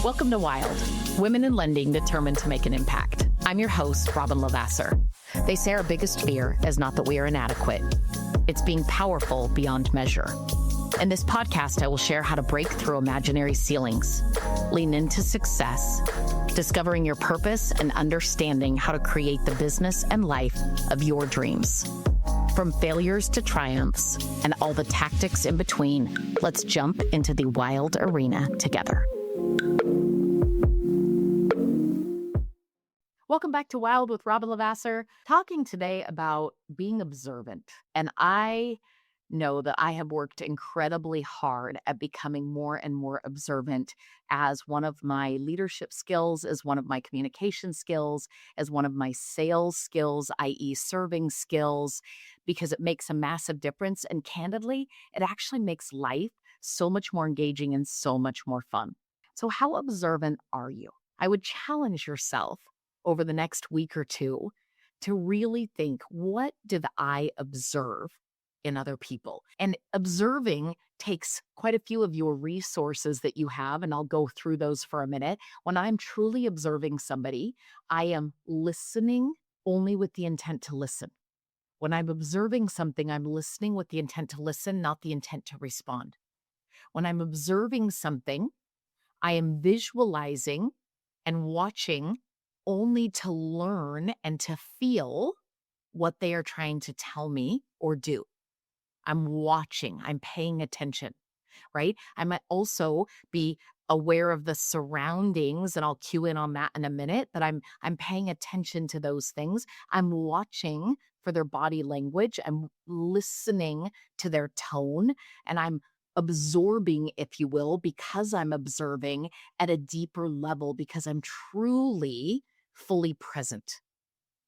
Welcome to Wild, Women in Lending Determined to Make an Impact. I'm your host, Robin Lavasser. They say our biggest fear is not that we are inadequate. It's being powerful beyond measure. In this podcast, I will share how to break through imaginary ceilings, lean into success, discovering your purpose, and understanding how to create the business and life of your dreams. From failures to triumphs and all the tactics in between, let's jump into the wild arena together. Welcome back to Wild with Robin Lavasser, talking today about being observant. And I know that I have worked incredibly hard at becoming more and more observant as one of my leadership skills, as one of my communication skills, as one of my sales skills, i.e. serving skills, because it makes a massive difference. And candidly, it actually makes life so much more engaging and so much more fun. So how observant are you? I would challenge yourself over the next week or two to really think, what did I observe in other people? And observing takes quite a few of your resources that you have, and I'll go through those for a minute. When I'm truly observing somebody, I am listening only with the intent to listen. When I'm observing something, I'm listening with the intent to listen, not the intent to respond. When I'm observing something, I am visualizing and watching only to learn and to feel what they are trying to tell me or do. I'm watching, I'm paying attention, right? I might also be aware of the surroundings, and I'll cue in on that in a minute, but I'm paying attention to those things. I'm watching for their body language. I'm listening to their tone, and I'm absorbing, if you will, because I'm observing at a deeper level, because I'm truly fully present.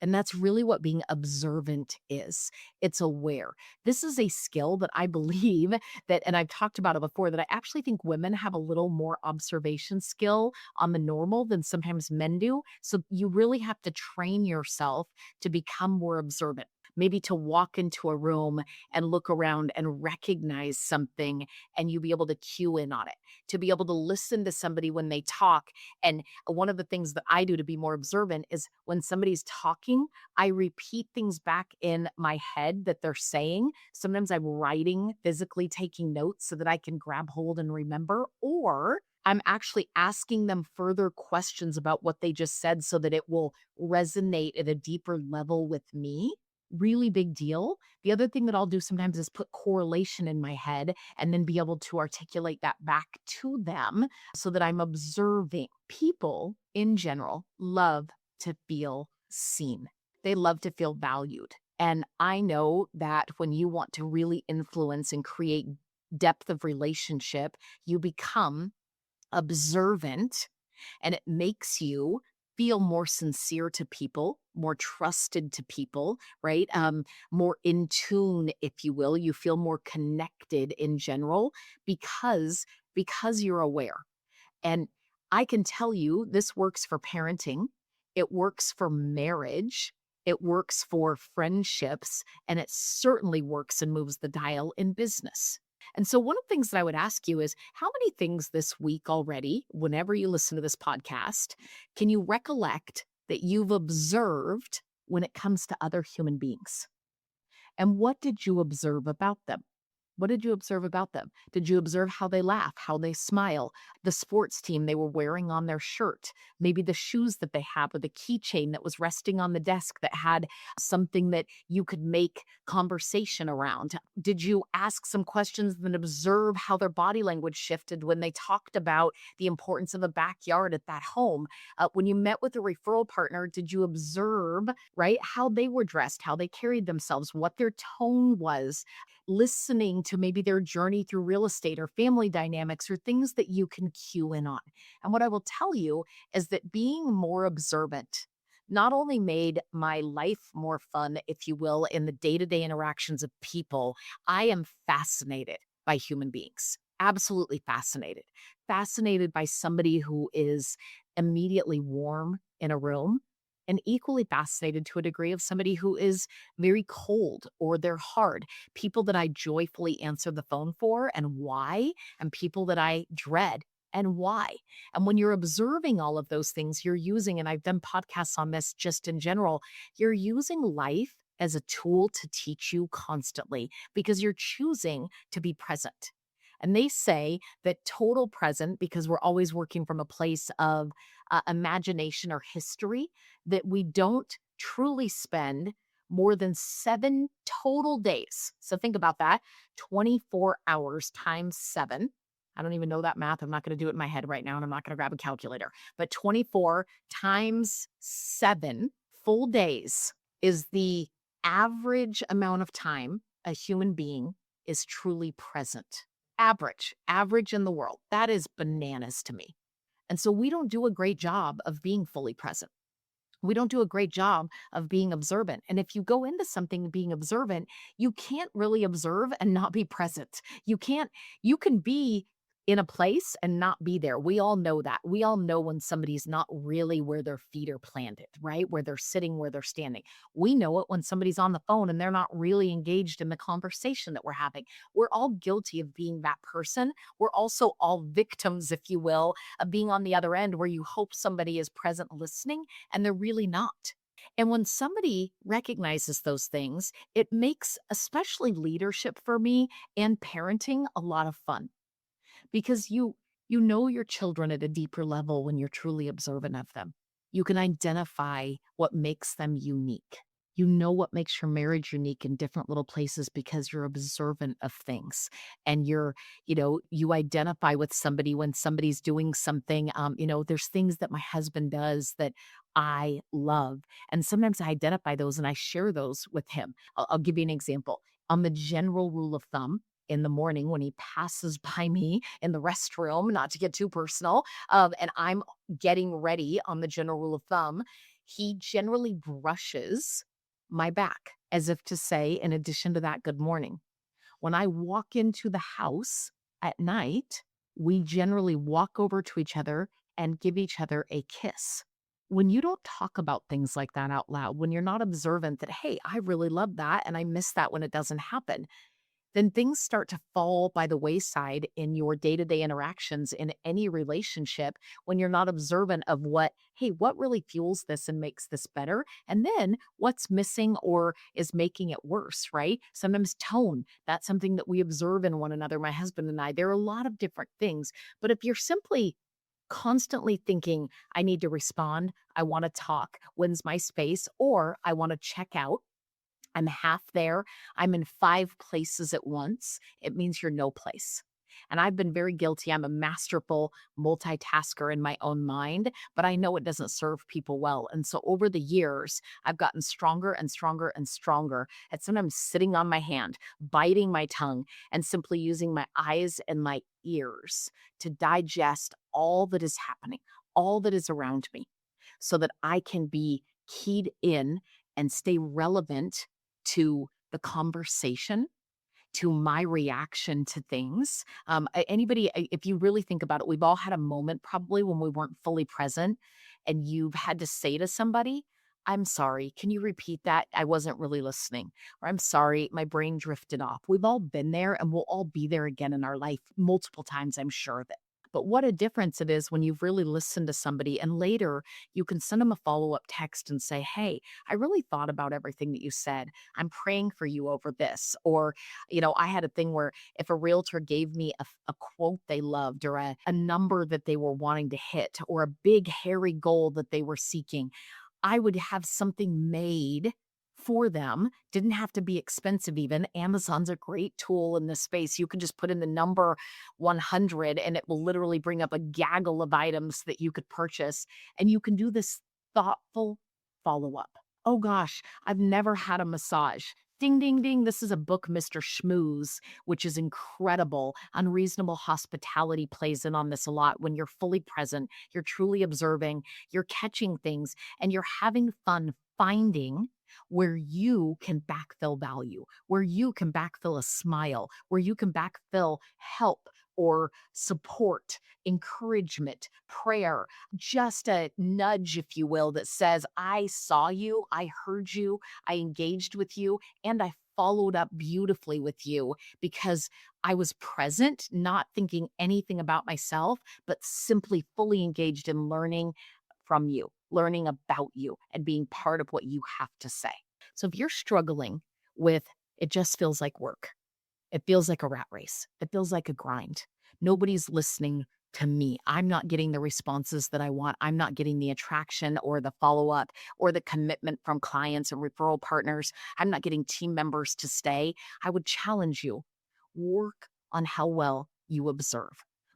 And that's really what being observant is. It's aware. This is a skill that I believe that, and I've talked about it before, that I actually think women have a little more observation skill on the normal than sometimes men do. So you really have to train yourself to become more observant. Maybe to walk into a room and look around and recognize something, and you be able to cue in on it, to be able to listen to somebody when they talk. And one of the things that I do to be more observant is when somebody's talking, I repeat things back in my head that they're saying. Sometimes I'm writing, physically taking notes so that I can grab hold and remember, or I'm actually asking them further questions about what they just said so that it will resonate at a deeper level with me. Really big deal. The other thing that I'll do sometimes is put correlation in my head and then be able to articulate that back to them so that I'm observing. People in general love to feel seen. They love to feel valued. And I know that when you want to really influence and create depth of relationship, you become observant, and it makes you feel more sincere to people, more trusted to people, right? More in tune, if you will. You feel more connected in general because you're aware. And I can tell you this works for parenting. It works for marriage. It works for friendships, and it certainly works and moves the dial in business. And so one of the things that I would ask you is, how many things this week already, whenever you listen to this podcast, can you recollect that you've observed when it comes to other human beings? And what did you observe about them? What did you observe about them? Did you observe how they laugh, how they smile, the sports team they were wearing on their shirt, maybe the shoes that they have, or the keychain that was resting on the desk that had something that you could make conversation around? Did you ask some questions and observe how their body language shifted when they talked about the importance of a backyard at that home? When you met with a referral partner, did you observe, right, how they were dressed, how they carried themselves, what their tone was? Listening to maybe their journey through real estate or family dynamics or things that you can cue in on. And what I will tell you is that being more observant not only made my life more fun, if you will, in the day-to-day interactions of people. I am fascinated by human beings. Absolutely fascinated. Fascinated by somebody who is immediately warm in a room, and equally fascinated to a degree of somebody who is very cold or they're hard. People that I joyfully answer the phone for and why, and people that I dread and why. And when you're observing all of those things, you're using, and I've done podcasts on this just in general, you're using life as a tool to teach you constantly because you're choosing to be present. And they say that total present, because we're always working from a place of imagination or history, that we don't truly spend more than 7 total days. So think about that, 24 hours times 7. I don't even know that math. I'm not going to do it in my head right now, and I'm not going to grab a calculator. But 24 times 7 full days is the average amount of time a human being is truly present. Average in the world. That is bananas to me. And so we don't do a great job of being fully present. We don't do a great job of being observant. And if you go into something being observant, you can't really observe and not be present. You can be in a place and not be there. We all know that. We all know when somebody's not really where their feet are planted, right? Where they're sitting, where they're standing. We know it when somebody's on the phone and they're not really engaged in the conversation that we're having. We're all guilty of being that person. We're also all victims, if you will, of being on the other end where you hope somebody is present listening and they're really not. And when somebody recognizes those things, it makes especially leadership for me and parenting a lot of fun because you know your children at a deeper level when you're truly observant of them. You can identify what makes them unique. You know what makes your marriage unique in different little places because you're observant of things and you identify with somebody when somebody's doing something. There's things that my husband does that I love. And sometimes I identify those and I share those with him. I'll give you an example. On the general rule of thumb, in the morning when he passes by me in the restroom, not to get too personal, and I'm getting ready on the general rule of thumb, he generally brushes my back as if to say, in addition to that, good morning. When I walk into the house at night, we generally walk over to each other and give each other a kiss. When you don't talk about things like that out loud, when you're not observant that, hey, I really love that and I miss that when it doesn't happen, then things start to fall by the wayside in your day-to-day interactions in any relationship when you're not observant of what really fuels this and makes this better? And then what's missing or is making it worse, right? Sometimes tone, that's something that we observe in one another, my husband and I. There are a lot of different things. But if you're simply constantly thinking, I need to respond, I want to talk, when's my space, or I want to check out, I'm half there, I'm in 5 places at once, it means you're no place. And I've been very guilty. I'm a masterful multitasker in my own mind, but I know it doesn't serve people well. And so over the years, I've gotten stronger and stronger and stronger at sometimes sitting on my hand, biting my tongue, and simply using my eyes and my ears to digest all that is happening, all that is around me, so that I can be keyed in and stay relevant to the conversation, to my reaction to things. If you really think about it, we've all had a moment probably when we weren't fully present and you've had to say to somebody, I'm sorry, can you repeat that? I wasn't really listening. Or I'm sorry, my brain drifted off. We've all been there and we'll all be there again in our life multiple times, I'm sure of it. But what a difference it is when you've really listened to somebody and later you can send them a follow up text and say, hey, I really thought about everything that you said. I'm praying for you over this. Or, I had a thing where if a realtor gave me a quote they loved or a number that they were wanting to hit or a big, hairy goal that they were seeking, I would have something made for them. Didn't have to be expensive even. Amazon's a great tool in this space. You can just put in the number 100 and it will literally bring up a gaggle of items that you could purchase. And you can do this thoughtful follow up. Oh gosh, I've never had a massage. Ding, ding, ding. This is a book, Mr. Schmooze, which is incredible. Unreasonable Hospitality plays in on this a lot. When you're fully present, you're truly observing, you're catching things, and you're having fun finding where you can backfill value, where you can backfill a smile, where you can backfill help or support, encouragement, prayer, just a nudge, if you will, that says, I saw you, I heard you, I engaged with you, and I followed up beautifully with you because I was present, not thinking anything about myself, but simply fully engaged in learning from you, learning about you, and being part of what you have to say. So if you're struggling with it just feels like work, it feels like a rat race. It feels like a grind. Nobody's listening to me. I'm not getting the responses that I want. I'm not getting the attraction or the follow up or the commitment from clients and referral partners. I'm not getting team members to stay. I would challenge you, work on how well you observe.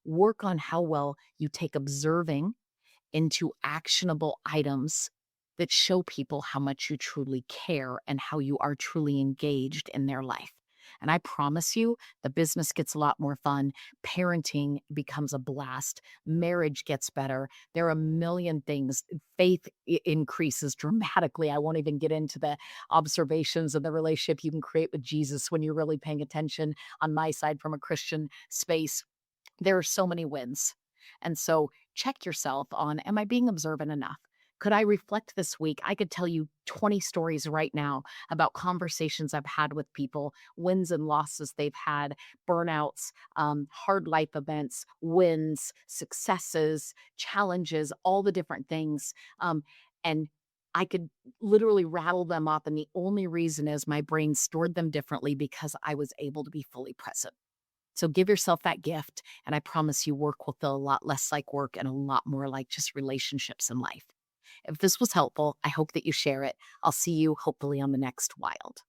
Work on how well you take observing into actionable items that show people how much you truly care and how you are truly engaged in their life. And I promise you, the business gets a lot more fun. Parenting becomes a blast. Marriage gets better. There are a million things. Faith increases dramatically. I won't even get into the observations of the relationship you can create with Jesus when you're really paying attention on my side from a Christian space. There are so many wins. And so check yourself on, am I being observant enough? Could I reflect this week? I could tell you 20 stories right now about conversations I've had with people, wins and losses they've had, burnouts, hard life events, wins, successes, challenges, all the different things. And I could literally rattle them off. And the only reason is my brain stored them differently because I was able to be fully present. So give yourself that gift, and I promise you work will feel a lot less like work and a lot more like just relationships in life. If this was helpful, I hope that you share it. I'll see you hopefully on the next Wild.